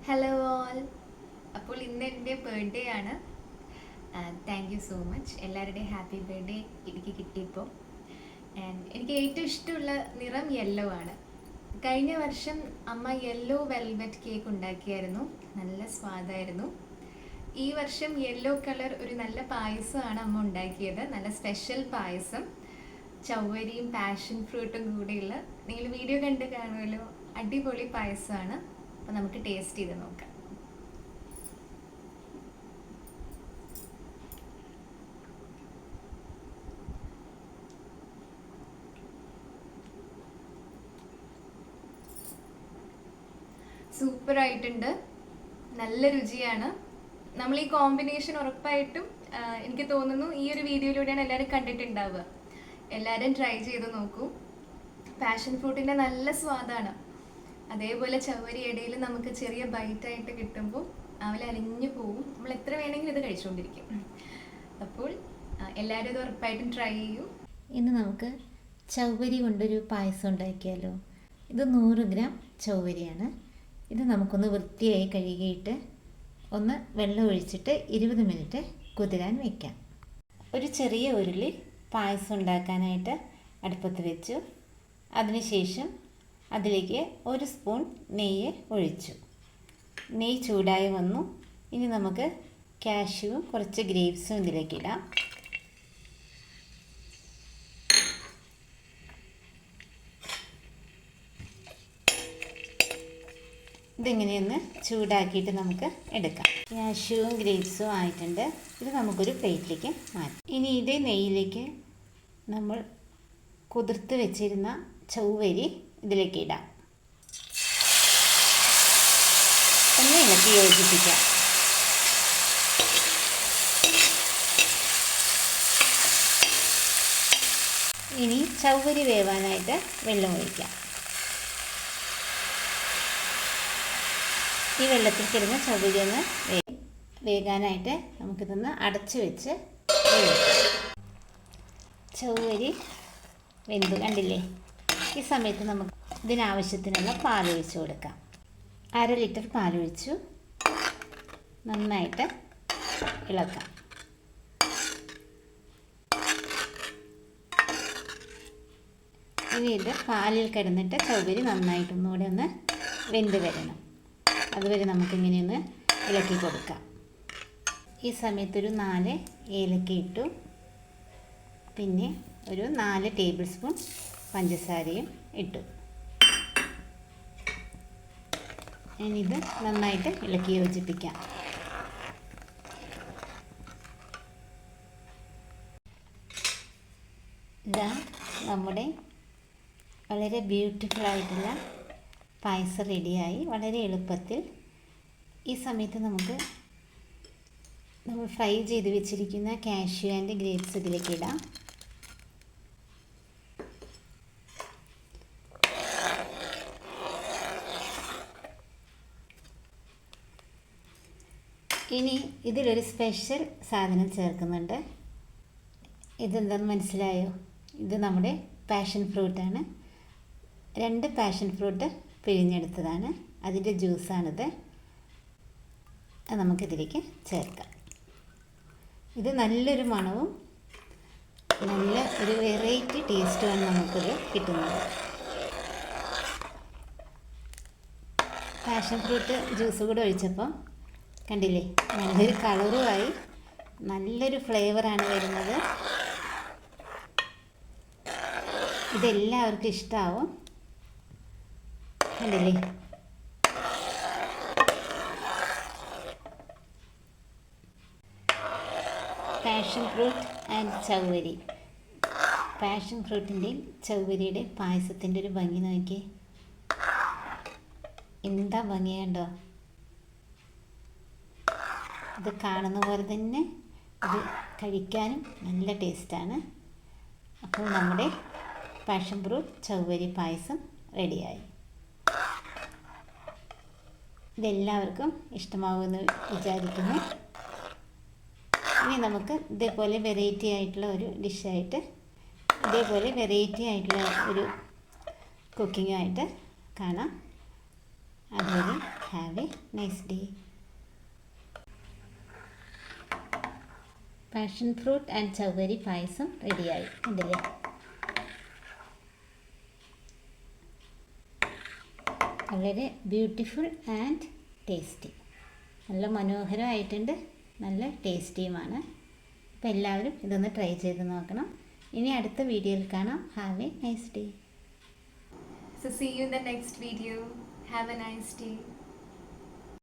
Hello all. അപ്പോൾ ഇന്ന് എൻ്റെ ബർത്ത്ഡേ ആണ്. Thank you so much. എല്ലാവരുടെയും ഹാപ്പി ബർത്ത്ഡേ എനിക്ക് കിട്ടിയപ്പോൾ. എനിക്ക് ഏറ്റവും ഇഷ്ടമുള്ള നിറം യെല്ലോ ആണ്. കഴിഞ്ഞ വർഷം അമ്മ യെല്ലോ വെൽവെറ്റ് കേക്ക് ഉണ്ടാക്കിയായിരുന്നു. നല്ല സ്വാദായിരുന്നു. ഈ വർഷം യെല്ലോ കളർ ഒരു നല്ല പായസമാണ് അമ്മ ഉണ്ടാക്കിയത്. നല്ല സ്പെഷ്യൽ പായസം, ചവ്വരിയും പാഷൻ ഫ്രൂട്ടും കൂടെയുള്ള. നിങ്ങൾ വീഡിയോ കണ്ട് കാണുമല്ലോ. അടിപൊളി പായസമാണ്. അപ്പോൾ നമുക്ക് ടേസ്റ്റ് ചെയ്ത് നോക്കാം. സൂപ്പർ ആയിട്ടുണ്ട്, നല്ല രുചിയാണ്. നമ്മൾ ഈ കോമ്പിനേഷൻ ഉറപ്പായിട്ടും എനിക്ക് തോന്നുന്നു ഈ ഒരു വീഡിയോയിലൂടെയാണ് എല്ലാവരും കണ്ടിട്ടുണ്ടാവുക. എല്ലാവരും ട്രൈ ചെയ്ത് നോക്കൂ. പാഷൻ ഫ്രൂട്ടിൻ്റെ നല്ല സ്വാദാണ്. അതേപോലെ ചവ്വരി ഇടയിൽ നമുക്ക് ചെറിയ ബൈറ്റായിട്ട് കിട്ടുമ്പോൾ അവൽ അലിഞ്ഞു പോവും. നമ്മൾ എത്ര വേണമെങ്കിലും ഇത് കഴിച്ചുകൊണ്ടിരിക്കും. അപ്പോൾ എല്ലാവരും ഇത് ഉറപ്പായിട്ടും ട്രൈ ചെയ്യൂ. ഇന്ന് നമുക്ക് ചവ്വരി കൊണ്ടൊരു പായസം ഉണ്ടാക്കിയാലോ. ഇത് 100 ഗ്രാം ചവ്വരിയാണ്. ഇത് നമുക്കൊന്ന് വൃത്തിയായി കഴുകിയിട്ട് ഒന്ന് വെള്ളം ഒഴിച്ചിട്ട് 20 മിനിറ്റ് കുതിരാൻ വയ്ക്കാം. ഒരു ചെറിയ ഉരുളി പായസം ഉണ്ടാക്കാനായിട്ട് അടുപ്പത്ത് വെച്ചു. അതിനുശേഷം അതിലേക്ക് 1 സ്പൂൺ നെയ്യ് ഒഴിച്ചു. നെയ്യ് ചൂടായി വന്നു. ഇനി നമുക്ക് കാഷ്യൂവും കുറച്ച് ഗ്രേപ്സും ഇതിലേക്ക് ഇടാം. ഇതിങ്ങനെയൊന്ന് ചൂടാക്കിയിട്ട് നമുക്ക് എടുക്കാം. കാഷ്യൂവും ഗ്രേപ്സും ആയിട്ടുണ്ട്. ഇത് നമുക്കൊരു പ്ലേറ്റിലേക്ക് മാറ്റാം. ഇനി ഇതേ നെയ്യിലേക്ക് നമ്മൾ കുതിർത്ത് വെച്ചിരുന്ന ചവ്വരി ഇതിലേക്ക് ഇടാം. ഒന്ന് ഇളക്കി യോജിപ്പിക്കാം. ഇനി ചവ്വരി വേവാനായിട്ട് വെള്ളം ഒഴിക്കാം. ഈ വെള്ളത്തിൽ കിടന്ന് ചവ്വരി ഒന്ന് വേകാനായിട്ട് നമുക്കിതൊന്ന് അടച്ചു വെച്ച് ചവ്വരി വെന്ത് കണ്ടില്ലേ. ഈ സമയത്ത് നമുക്ക് ഇതിനാവശ്യത്തിനുള്ള പാലൊഴിച്ച് കൊടുക്കാം. 1/2 ലിറ്റർ പാലൊഴിച്ചു. നന്നായിട്ട് ഇളക്കാം. ഇനി ഇത് പാലിൽ കിടന്നിട്ട് ചവ്വരി നന്നായിട്ടൊന്നുകൂടെ ഒന്ന് വെന്ത് വരണം. അതുവരെ നമുക്കിങ്ങനെ ഒന്ന് ഇളക്കി കൊടുക്കാം. ഈ സമയത്തൊരു 4 ഏലക്ക ഇട്ടു. പിന്നെ ഒരു 4 ടേബിൾ സ്പൂൺ പഞ്ചസാരയും ഇട്ടു. ഇനിയിത് നന്നായിട്ട് ഇളക്കി യോജിപ്പിക്കാം. ഇതാ നമ്മുടെ വളരെ ബ്യൂട്ടിഫുൾ ആയിട്ടുള്ള പായസം റെഡിയായി. വളരെ എളുപ്പത്തിൽ. ഈ സമയത്ത് നമ്മൾ ഫ്രൈ ചെയ്ത് വെച്ചിരിക്കുന്ന കാഷ്യൂ ആൻഡ് ഗ്രേപ്സ് ഇതിലേക്ക് ഇടാം. ഇനി ഇതിലൊരു സ്പെഷ്യൽ സാധനം ചേർക്കുന്നുണ്ട്. ഇതെന്താണെന്ന് മനസ്സിലായോ? ഇത് നമ്മുടെ പാഷൻ ഫ്രൂട്ടാണ്. 2 പാഷൻ ഫ്രൂട്ട് പിഴിഞ്ഞെടുത്തതാണ്. അതിൻ്റെ ജ്യൂസാണിത്. അത് നമുക്കിതിലേക്ക് ചേർക്കാം. ഇത് നല്ലൊരു മണവും നല്ല ഒരു വെറൈറ്റി ടേസ്റ്റുമാണ് നമുക്കിത് കിട്ടുന്നത്. പാഷൻ ഫ്രൂട്ട് ജ്യൂസ് കൂടെ ഒഴിച്ചപ്പം കണ്ടില്ലേ, നല്ലൊരു കളറുമായി നല്ലൊരു ഫ്ലേവറാണ് വരുന്നത്. ഇതെല്ലാവർക്കും ഇഷ്ടമാവും. കണ്ടില്ലേ, പാഷൻ ഫ്രൂട്ട് ആൻഡ് ചവ്വരി. പാഷൻ ഫ്രൂട്ടിൻ്റെയും ചവ്വരിയുടെയും പായസത്തിൻ്റെ ഒരു ഭംഗി നോക്കി. എന്താ ഭംഗിയുണ്ടോ? ഇത് കാണുന്ന പോലെ തന്നെ ഇത് കഴിക്കാനും നല്ല ടേസ്റ്റാണ്. അപ്പോൾ നമ്മുടെ പാഷൻ ഫ്രൂട്ട് ചവ്വരി പായസം റെഡിയായി. ഇതെല്ലാവർക്കും ഇഷ്ടമാകുമെന്ന് വിചാരിക്കുന്നു. ഇനി നമുക്ക് ഇതേപോലെ വെറൈറ്റി ആയിട്ടുള്ള ഒരു ഡിഷായിട്ട്, ഇതേപോലെ വെറൈറ്റി ആയിട്ടുള്ള ഒരു കുക്കിങ്ങായിട്ട് കാണാം. അതുവരെ have a nice day. Passion fruit and ചൗവരി പായസം റെഡിയായി ഉണ്ടല്ലേ. വളരെ ബ്യൂട്ടിഫുൾ ആൻഡ് ടേസ്റ്റി. നല്ല മനോഹരമായിട്ടുണ്ട്, നല്ല ടേസ്റ്റിയുമാണ്. അപ്പോൾ എല്ലാവരും ഇതൊന്ന് ട്രൈ ചെയ്ത് നോക്കണം. ഇനി അടുത്ത വീഡിയോയിൽ കാണാം. Have a nice day. So see you in the next video. Have a nice day.